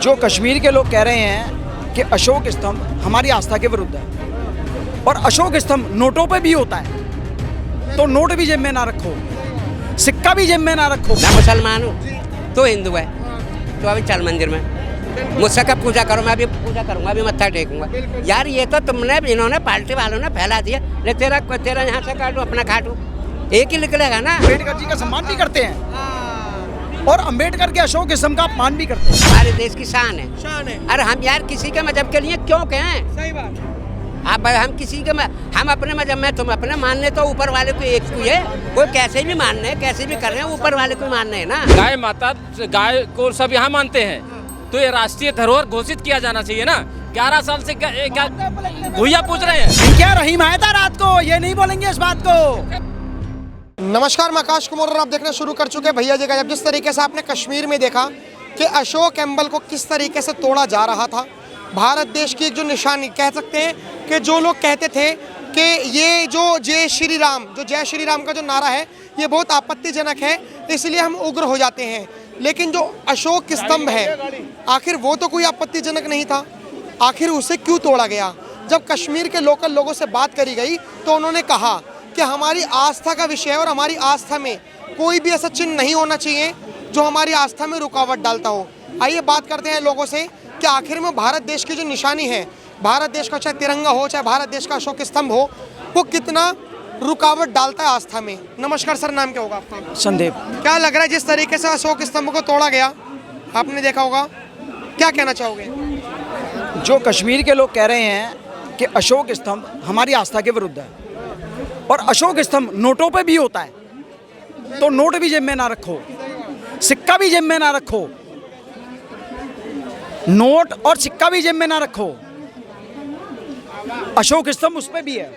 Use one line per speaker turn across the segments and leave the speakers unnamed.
जो कश्मीर के लोग कह रहे हैं कि अशोक स्तंभ हमारी आस्था के विरुद्ध है और अशोक स्तंभ नोटों पे भी होता है, तो नोट भी जेब में ना रखो, सिक्का भी जेब में ना रखो।
मैं मुसलमान हूँ तो हिंदू है, तो अभी चल मंदिर में मुझसे कब पूजा करो, मैं अभी पूजा करूंगा, अभी मत्था टेकूंगा। यार ये तो तुमने इन्होंने पार्टी वालों ने फैला दिया, ले तेरा यहाँ से काटू अपना काटू, एक ही निकलेगा ना।
अम्बेडकर जी का सम्मान भी करते हैं और अम्बेडकर के अशोक स्तंभ का अपमान भी करते हैं।
हमारे देश की शान है। अरे हम यार किसी के मजहब के लिए क्यों कहें?
सही बात।
आप हम किसी के हम अपने मजहब में, तुम अपने मानने तो ऊपर वाले को एक को है, कोई कैसे भी मानने कैसे भी कर रहे हैं, ऊपर वाले को मानने है ना।
गाय माता, गाय को सब यहाँ मानते हैं, तो ये राष्ट्रीय धरोहर घोषित किया जाना चाहिए ना। 11 साल से क्या भूया पूछ रहे हैं?
क्या रहीम आया था रात को, ये नहीं बोलेंगे इस बात को।
नमस्कार, मैं आकाश कुमार और आप देखना शुरू कर चुके हैं भैया जी का। जब जिस तरीके से आपने कश्मीर में देखा कि अशोक एम्बल को किस तरीके से तोड़ा जा रहा था, भारत देश की एक जो निशानी कह सकते हैं कि जो लोग कहते थे कि ये जो जय श्री राम का जो नारा है ये बहुत आपत्तिजनक है, इसलिए हम उग्र हो जाते हैं। लेकिन जो अशोक स्तंभ है आखिर वो तो कोई आपत्तिजनक नहीं था, आखिर उसे क्यों तोड़ा गया? जब कश्मीर के लोकल लोगों से बात करी गई तो उन्होंने कहा कि हमारी आस्था का विषय है और हमारी आस्था में कोई भी ऐसा चिन्ह नहीं होना चाहिए जो हमारी आस्था में रुकावट डालता हो। आइए बात करते हैं लोगों से कि आखिर में भारत देश की जो निशानी है, भारत देश का चाहे तिरंगा हो चाहे भारत देश का अशोक स्तंभ हो, वो कितना रुकावट डालता है आस्था में। नमस्कार सर, नाम क्या होगा आपका?
संदीप।
क्या लग रहा है जिस तरीके से अशोक स्तंभ को तोड़ा गया, आपने देखा होगा, क्या कहना चाहोगे?
जो कश्मीर के लोग कह रहे हैं कि अशोक स्तंभ हमारी आस्था के विरुद्ध है और अशोक स्तंभ नोटों पे भी होता है, तो नोट भी जेब में ना रखो, सिक्का भी जेब में ना रखो, नोट और सिक्का भी जेब में ना रखो। अशोक स्तंभ उस पे भी है,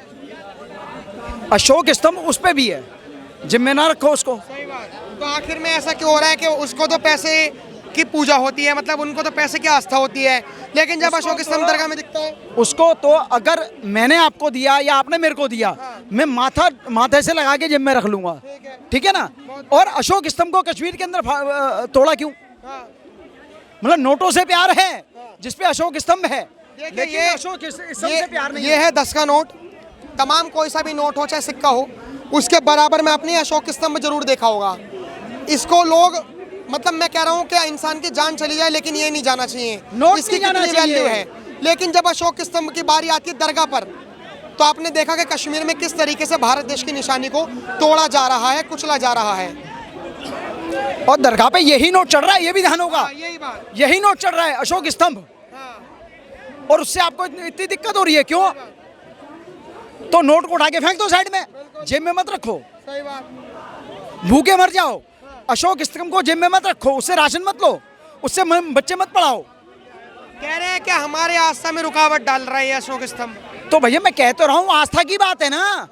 अशोक स्तंभ उस पे भी है, जेब में ना रखो उसको।
तो आखिर में ऐसा क्यों हो रहा है कि उसको तो पैसे की पूजा होती है, मतलब उनको तो पैसे की आस्था होती है, लेकिन जब अशोक स्तंभ दरगाह में दिखता है
उसको तो अगर मैंने आपको दिया या आपने मेरे को दिया, मैं माथे से लगा के जेब में रख लूंगा, ठीक है ना। और अशोक स्तंभ को कश्मीर के अंदर तोड़ा क्यों? मतलब नोटों से प्यार है जिसपे अशोक स्तंभ है, लेकिन
ये
अशोक स्तंभ से प्यार नहीं
ये है 10 का नोट। तमाम कोई सा भी नोट हो चाहे सिक्का हो, उसके बराबर में आपने अशोक स्तंभ जरूर देखा होगा। इसको लोग, मतलब मैं कह रहा हूँ कि इंसान की जान चली जाए लेकिन ये नहीं जाना चाहिए,
नोट
इसकी
नहीं जाना
कितनी वैल्यू
चाहिए।
है। लेकिन जब अशोक स्तंभ की बारी आती है दरगाह पर, तो आपने देखा कि कश्मीर में किस तरीके से भारत देश की निशानी को तोड़ा जा रहा है, कुचला जा रहा है।
और दरगाह पे यही नोट चढ़ रहा है, ये भी ध्यान होगा,
यही बात,
यही नोट चढ़ रहा है, अशोक स्तंभ। और उससे आपको इतनी दिक्कत हो रही है क्यों? तो नोट को उठा के फेंक दो साइड में, जेब में मत रखो।
सही बात।
भूखे मर जाओ, अशोक स्तंभ को जेब में मत रखो, उससे राशन मत लो, उससे बच्चे मत पढ़ाओ।
कह रहे हैं कि हमारे आस्था में रुकावट डाल रहा है अशोक स्तंभ।
तो भैया मैं कह तो रहा हूँ, आस्था की बात है ना,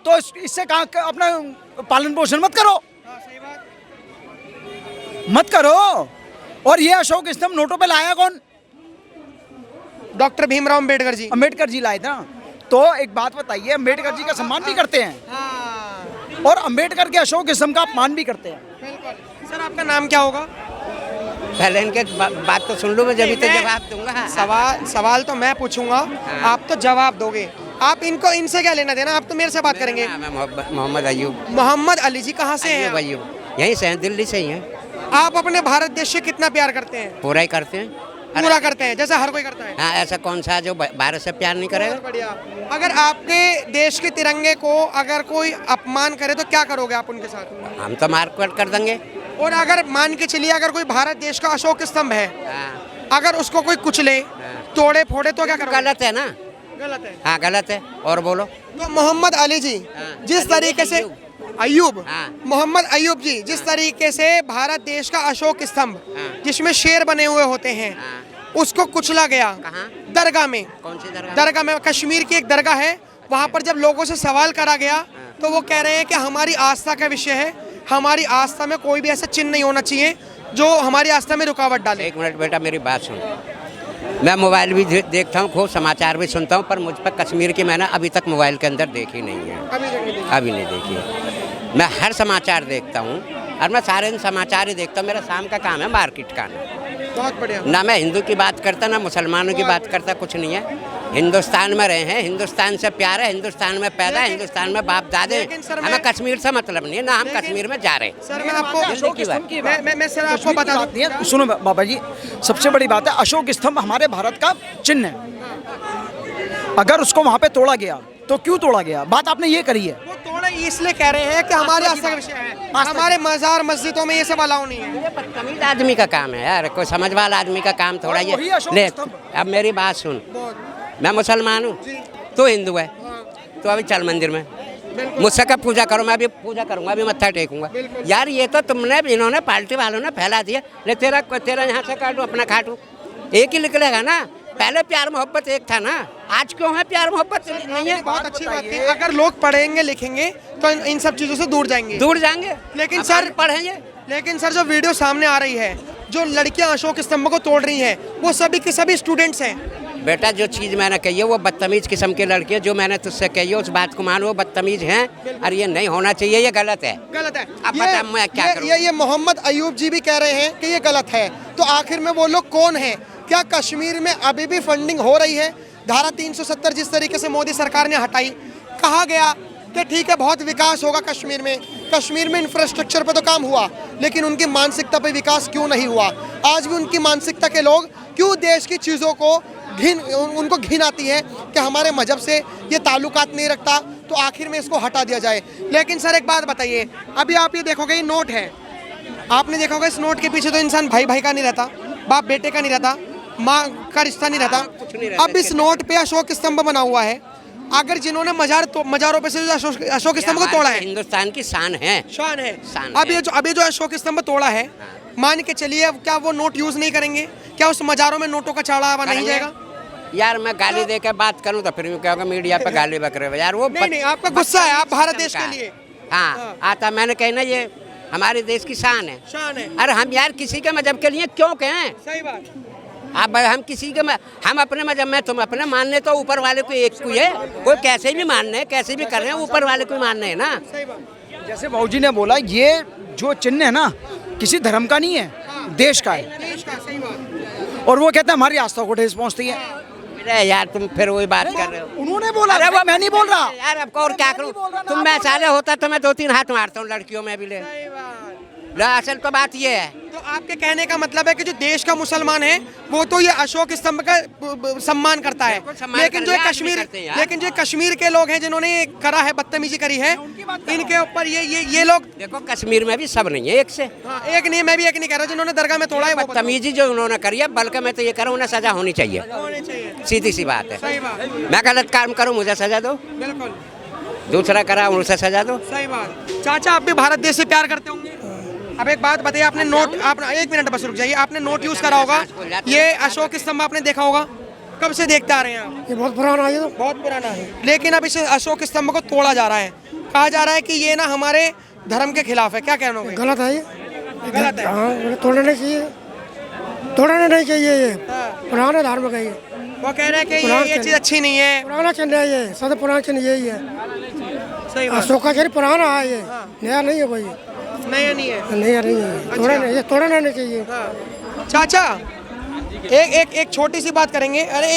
तो इससे कहाँ अपना पालन पोषण मत करो, मत करो। और ये अशोक स्तंभ नोटों पे लाया कौन?
डॉक्टर भीमराव अम्बेडकर जी।
अम्बेडकर जी लाए थे ना। तो एक बात बताइए, अम्बेडकर जी का सम्मान भी करते हैं और अम्बेडकर के अशोक स्तंभ का अपमान भी करते हैं।
सर आपका नाम क्या होगा?
पहले इनके बात तो सुन लो, मैं जब तो जवाब दूंगा।
सवाल तो मैं पूछूंगा, आप तो जवाब दोगे। आप इनसे क्या लेना देना, आप तो मेरे से बात करेंगे।
मोहम्मद अयूब।
मोहम्मद अली जी कहाँ से हैं?
अयूब यहीं से हैं, दिल्ली से ही हैं।
आप अपने भारत देश से कितना प्यार करते हैं?
पूरा ही करते हैं,
पूरा करते हैं, जैसा हर कोई करता है।
हाँ, ऐसा कौन सा जो भारत से प्यार नहीं करेगा?
बढ़िया। अगर आपके देश के तिरंगे को अगर कोई अपमान करे तो क्या करोगे आप उनके साथ?
हम तो मारकाट कर देंगे।
और अगर मान के चलिए अगर कोई भारत देश का अशोक स्तंभ है, अगर उसको कोई कुचले, तोड़े फोड़े, तो क्या करोगे?
गलत है ना।
गलत है।
हाँ गलत है। और बोलो।
तो मोहम्मद अली जी जिस तरीके से अयूब, मोहम्मद अयूब जी जिस तरीके से भारत देश का अशोक स्तंभ जिसमें शेर बने हुए होते हैं, उसको कुचला गया दरगाह में।
कौन सी दरगाह?
दरगाह में, कश्मीर की एक दरगाह है, वहाँ पर जब लोगों से सवाल करा गया तो वो कह रहे हैं कि हमारी आस्था का विषय है, हमारी आस्था में कोई भी ऐसा चिन्ह नहीं होना चाहिए जो हमारी आस्था में रुकावट डाले।
एक मिनट बेटा, मेरी बात सुन। मैं मोबाइल भी देखता हूँ, खूब समाचार भी सुनता हूँ, पर मुझ पर कश्मीर की मैंने अभी तक मोबाइल के अंदर देखी नहीं है। अभी नहीं देखी है। मैं हर समाचार देखता हूँ और मैं सारे समाचार ही देखता हूँ। मेरा शाम का काम है मार्केट का आना।
बहुत बढ़िया।
ना मैं हिंदू की बात करता ना मुसलमानों की बात करता, कुछ नहीं है। हिंदुस्तान में रहे हैं, हिंदुस्तान से प्यार है, हिंदुस्तान में पैदा है, हिंदुस्तान में बाप दादे।
लेकिन सर
हमें कश्मीर से मतलब नहीं है, ना हम कश्मीर में जा रहे हैं।
सर मैं आपको
अशोक स्तंभ की बात।
मैं सर आपको बता दूं,
नहीं है, सुनो बाबा जी, सबसे बड़ी बात है अशोक स्तंभ हमारे भारत का चिन्ह है। अगर उसको वहां पे तोड़ा गया तो क्यों तोड़ा गया, बात आपने ये करी है।
वो तोड़े इसलिए कह रहे हैं कि हमारे आस्था का विषय है, हमारे मजार मस्जिदों में ये सब अलाउ नहीं है।
ये बदतमीज आदमी का काम है यार, कोई समझ वाला आदमी का काम थोड़ा
वही
ये
अशोक
ले।
स्तंभ।
अब मेरी बात सुन, मैं मुसलमान हूँ, तू हिंदू है, तो अभी चल मंदिर में मुझसे कब पूजा करो, मैं अभी पूजा करूंगा, अभी मत्था टेकूंगा। यार ये तो तुमने इन्होंने पार्टी वालों ने फैला दिया। ले तेरा यहाँ से काटू अपना खाटू, एक ही निकलेगा ना। पहले प्यार मोहब्बत एक था ना, आज क्यों है प्यार मोहब्बत नहीं है?
बहुत अच्छी बात है, अगर लोग पढ़ेंगे लिखेंगे तो इन सब चीजों से दूर जाएंगे।
दूर जाएंगे।
लेकिन
अब
सर
हम पढ़ेंगे।
लेकिन सर जो वीडियो सामने आ रही है, जो लड़कियां अशोक स्तंभ को तोड़ रही हैं, वो सभी के सभी स्टूडेंट्स हैं।
बेटा जो चीज़ मैंने कही है वो बदतमीज किस्म की लड़की है, जो मैंने तुझसे कही है उस बात को मानो, वो बदतमीज हैं और ये नहीं होना चाहिए, ये गलत है।
गलत है।
अब बता मैं क्या करूं?
ये मोहम्मद अयूब जी भी कह रहे हैं कि ये गलत है, तो आखिर में वो लोग कौन हैं? क्या कश्मीर में अभी भी फंडिंग हो रही है? धारा 370 जिस तरीके से मोदी सरकार ने हटाई, कहा गया कि ठीक है बहुत विकास होगा कश्मीर में इंफ्रास्ट्रक्चर पे तो काम हुआ, लेकिन उनकी मानसिकता पे विकास क्यों नहीं हुआ? आज भी उनकी मानसिकता के लोग क्यों देश की चीज़ों को उनको घिन आती है कि हमारे मजहब से ये ताल्लुकात नहीं रखता, तो आखिर में इसको हटा दिया जाए। लेकिन सर एक बात बताइए, अभी आप ये देखोगे ये नोट है, आपने देखा होगा इस नोट के पीछे तो इंसान भाई भाई का नहीं रहता, बाप बेटे का नहीं रहता, माँ का रिश्ता नहीं रहता। अब इस नोट पे अशोक स्तंभ बना हुआ है। अगर जिन्होंने मजारों पे से अशोक स्तंभ को तोड़ा है,
हिंदुस्तान की शान है,
शान है।
शान
अभी जो अशोक स्तंभ तोड़ा है, मान के चलिए अब क्या वो नोट यूज नहीं करेंगे? क्या उस मजारों में नोटों का चढ़ावा नहीं जाएगा?
यार मैं गाली दे के बात करूं तो फिर क्या होगा, मीडिया पे गाली बक रहे हो यार। वो
नहीं, आपका गुस्सा है, आप भारत देश के लिए।
हाँ आता, मैंने कही ना ये हमारे देश की शान है।
शान है।
अरे हम यार किसी के मजहब के लिए क्यों कहें?
सही बात।
अब हम किसी के हम अपने मजहब में, तुम अपने मानने तो ऊपर वाले को एक को है, कोई कैसे भी मानने हैं, कैसे भी कर रहे हैं, ऊपर वाले को मानने है ना।
सही बात।
जैसे बाबूजी ने बोला, ये जो चिन्ह है ना किसी धर्म का नहीं है, देश का है।
देश का, सही बात।
और वो कहते हैं हमारी आस्था को ठेस पहुंचती है।
अरे यार तुम फिर वही बात कर रहे हो।
उन्होंने बोला,
अरे वो
मैं नहीं बोल रहा
यार, अब और क्या करूं? तुम मैं साले होता तो मैं 2-3 हाथ मारता हूँ लड़कियों में भी ले।
सही बात।
असल तो बात ये है,
तो आपके कहने का मतलब है कि जो देश का मुसलमान है वो तो ये अशोक स्तंभ का सम्मान करता है,
सम्मान
लेकिन जो
कर-
कश्मीर
करते हैं यार।
लेकिन जो कश्मीर के लोग हैं जिन्होंने ये करा है, बदतमीजी करी है, इनके ऊपर ये लोग।
देखो कश्मीर में भी सब नहीं है एक से।
हाँ, एक नहीं, मैं भी एक नहीं कह रहा, जिन्होंने दरगाह में तोड़ा है वो
बदतमीजी जो उन्होंने करी है, बल्कि मैं तो ये करूँ उन्हें सजा होनी चाहिए,
होने चाहिए।
सीधी सी बात है।
सही बात।
मैं गलत काम करूँ मुझे सजा दो,
बिल्कुल
दूसरा करा उसे सजा दो।
सही बात। चाचा आप भी भारत देश से प्यार करते होंगे। अब एक बात बताइए, आपने नोट, आप 1 मिनट बस रुक जाइए, आपने नोट यूज करा होगा, ये अशोक स्तंभ आपने देखा होगा, कब से देखते आ रहे हैं आप?
ये बहुत पुराना है, ये तो
बहुत पुराना है, लेकिन अब इस अशोक स्तंभ को तोड़ा जा रहा है, कहा जा रहा है कि ये ना हमारे धर्म के खिलाफ है, क्या कहना होगा?
गलत है ये
गलत है।
हाँ, तोड़ना नहीं चाहिए, तोड़ना नहीं चाहिए, ये
हाँ।
पुराना धर्म का ये
वो कह रहे हैं कि
पुराना
ये चीज अच्छी नहीं है।
पुराना चिन्ह है, ये सब पुराना चिन्ह यही है।
सही बात।
अशोक का चिन्ह पुराना है, ये नया नहीं है भाई,
नया नहीं है।
नया नहीं है, तोड़ना नहीं चाहिए।
हाँ। चाचा एक छोटी सी बात करेंगे। अरे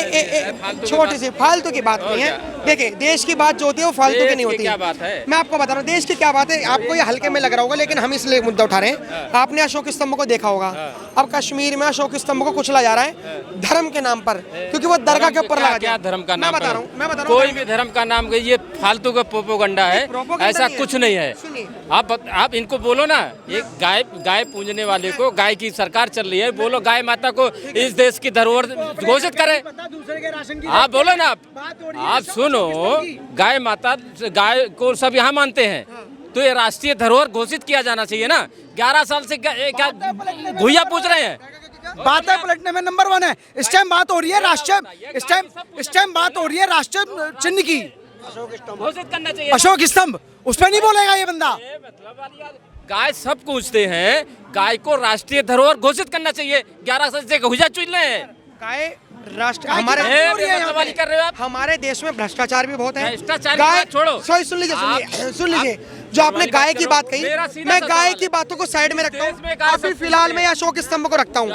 छोटी सी फालतू की बात नहीं है। देखिए देश की बात जो होती है वो फालतू की नहीं होती
क्या बात है?
मैं आपको बता रहा हूँ देश की क्या बात है। आपको ये हल्के में लग रहा होगा, लेकिन हम इसलिए मुद्दा उठा रहे हैं। आपने अशोक स्तंभ को देखा होगा, अब कश्मीर में अशोक स्तंभ को कुचला जा रहा है धर्म के नाम पर, क्योंकि वो दरगाह के ऊपर लगा
क्या
दिया।
धर्म का
मैं
नाम?
बता रहा हूँ, मैं बता रहा
कोई
हूँ।
भी धर्म का नाम का ये फालतू का प्रोपोगंडा है,
प्रोपोगंडा
ऐसा
नहीं है।
कुछ नहीं है।
सुनिए।
आप इनको बोलो ना, एक गाय पूजने वाले को, गाय की सरकार चल रही है, बोलो गाय माता को इस देश की धरोहर घोषित करे। आप बोलो ना, आप सुनो, गाय माता, गाय को सब यहाँ मानते हैं, तो ये राष्ट्रीय धरोहर घोषित किया जाना चाहिए ना। 11 साल से क्या भूया पूछ रहे हैं?
बातें पलटने में नंबर 1 है। इस टाइम बात हो रही है राष्ट्रीय, इस टाइम बात हो रही है राष्ट्रीय चिन्ह की,
घोषित करना चाहिए।
अशोक स्तंभ, उस पर नहीं बोलेगा ये बंदा।
गाय सब पूछते हैं, गाय को राष्ट्रीय धरोहर घोषित करना चाहिए। 11 साल से भूया चुन रहे हैं।
गाय राष्ट्र
गाय की
हमारे
बात हो रही है यहाँ पे।
कर रहे हो आप?
हमारे देश में भ्रष्टाचार भी बहुत है।
भ्रष्टाचार की
गाय
बात छोड़ो।
सुन लीजिए, सुन लीजिए। जो आपने गाय की बात कही,
मेरा सीधा
मैं
सा
गाय
सवाल
की बातों को साइड में रखता
देश में
हूँ।
गाय
अभी
सबसे
फिलहाल मैं अशोक स्तंभ को रखता हूँ।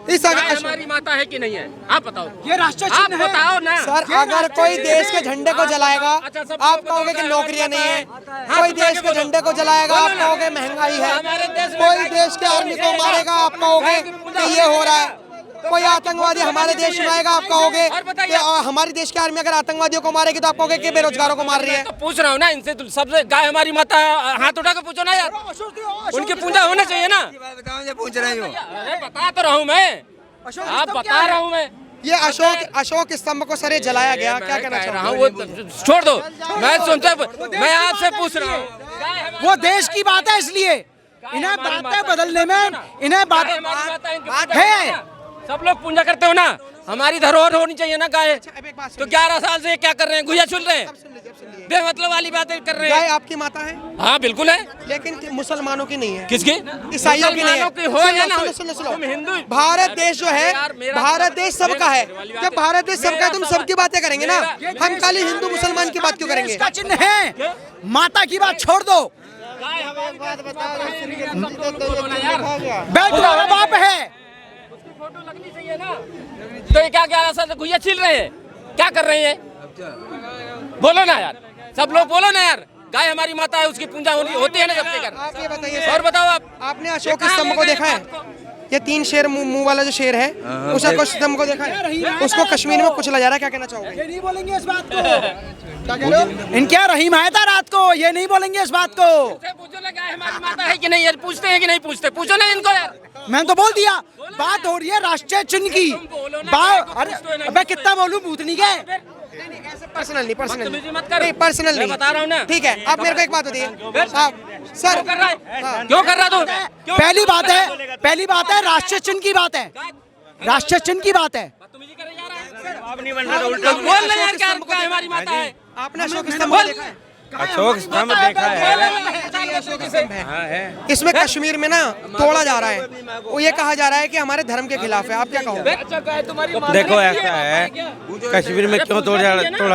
इस
गाय
अशोक-
हमारी माता है कि नहीं है? आप बताओ।
ये राष्ट्रीय
आप
चिन्ह है।
बताओ ना।
सर, अगर कोई देश के झंडे को जलाएगा
अच्छा, सब
आप
लोग
कहोगे कि
बताओ,
नौकरियां नहीं है।
हाँ,
कोई
तो
देश
आगे
के
बोलो।
झंडे को जलाएगा आप
बोलो ना।
कहोगे महंगाई है।
हमारे देश में
कोई
गाय
देश के आर्मी को मारेगा आप कहोगे कि ये हो रहा है। कोई आतंकवादी हमारे देश में आएगा आप कहोगे
और बताइए।
कि हमारी देश की आर्मी अगर आतंकवादियों को मारेगी तो आप कहोगे कि बेरोजगारों को मार रही है।
तो पूछ रहा हूँ ना इनसे, तो सबसे गाय हमारी माता है, हाथ उठा के पूछो ना यार। उनकी पूजा होना चाहिए ना।
पूछ रही हूँ।
अरे बता तो रहा हूँ मैं, आप बता रहा हूँ मैं।
ये अशोक स्तंभ को सर ये जलाया गया, क्या कहना
कह रहा
चाहोगे?
हूँ, वो छोड़ दो। मैं सुनते, मैं आपसे पूछ रहा हूँ।
वो देश की बात है, इसलिए इन्हें बातें बदलने में इन्हें बात है।
सब लोग पूजा करते हो ना, हमारी धरोहर होनी चाहिए ना गाय। तो 11 साल से क्या कर रहे हैं? गुया चुल रहे हैं, बेमतलब वाली बातें कर रहे
गाय
हैं।
आपकी माता है
हाँ बिल्कुल है।
लेकिन मुसलमानों की नहीं है,
किसकी?
ईसाइयों की नहीं है।
मुसलमानों की हो या ना हो,
सुनो।
तुम हिंदू।
भारत देश जो है,
यार, मेरा-
भारत देश सबका है।
वाली बात
जब भारत देश सबका है तुम
मेरा
सबकी बातें करेंगे ना। हम खाली हिंदू मुसलमान की बात क्यों करेंगे?
इसका चिन्ह है, माता की बात छोड़ दो। बैठ जाओ, बाप है।
फोटो लगनी चाहिए ना। तो ये क्या 11 साल से गुइया छिल रहे हैं? क्या कर रहे हैं? बोलो ना यार, सब लोग बोलो ना यार। गाय हमारी माता है, उसकी पूजा होती है ना सबके घर।
आप ये बताइए
और
सर,
बताओ आप।
आपने अशोक स्तंभ को देखा है? ये 3 शेर मुंह वाला जो शेर है, उस अशोक स्तंभ को देखा है? उसको कश्मीर में कुचला जा रहा है, क्या कहना चाहोगे?
ये नहीं बोलेंगे इस बात को। क्या कह रहे हो? इनके यहाँ रहीम आया था रात को, ये नहीं बोलेंगे इस बात को।
पूछो ना गाय हमारी माता है कि नहीं यार, पूछते हैं कि नहीं पूछते? पूछो ना इनको यार।
मैंने तो बोल दिया, बात हो रही है राष्ट्रीय चिन्ह की। अरे अबे कितना बोलूं, भूतनी के।
पर्सनल नहीं, पर्सनल
बदतमीजी मत कर।
नहीं, पर्सनल
मैं
नहीं।
बता रहा हूँ ना।
ठीक है, आप मेरे को एक बात बताइए आप सर।
क्यों कर रहा है? क्यों कर रहा तू? क्यों?
पहली बात है राष्ट्रीय चिन्ह की बात है, राष्ट्रीय चिन्ह की बात है।
बदतमीजी करे जा रहा है। तो बोल रहे यार, क्या गाय हमारी माता है?
आपने अशोक स्तंभ को देखा है?
अशोक स्तंभ देखा है।
इसमें कश्मीर में ना तोड़ा जा रहा है, वो ये कहा जा रहा है कि हमारे धर्म के खिलाफ है। आप क्या कहोगे?
देखो ऐसा है, कश्मीर में क्यों तोड़ा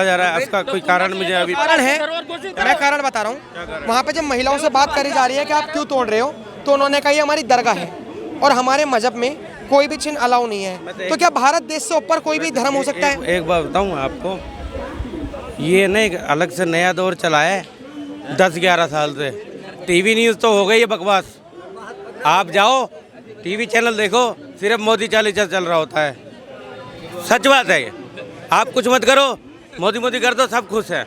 जा रहा है, उसका कोई कारण मुझे अभी
कारण है, मैं कारण बता रहा हूँ। वहाँ पे जब महिलाओं से बात करी जा रही है कि आप क्यों तोड़ रहे हो, तो उन्होंने कहा ये हमारी दरगाह है और हमारे मजहब में कोई भी चिन्ह अलाउ नहीं है। तो क्या भारत देश से ऊपर कोई भी धर्म हो सकता है?
एक बात बताऊँ आपको, ये नहीं अलग से नया दौर चला है 10-11 साल से। टीवी न्यूज़ तो हो गई है बकवास। आप जाओ टीवी चैनल देखो, सिर्फ मोदी चालीसा चल रहा होता है। सच बात है ये। आप कुछ मत करो, मोदी कर दो, सब खुश हैं।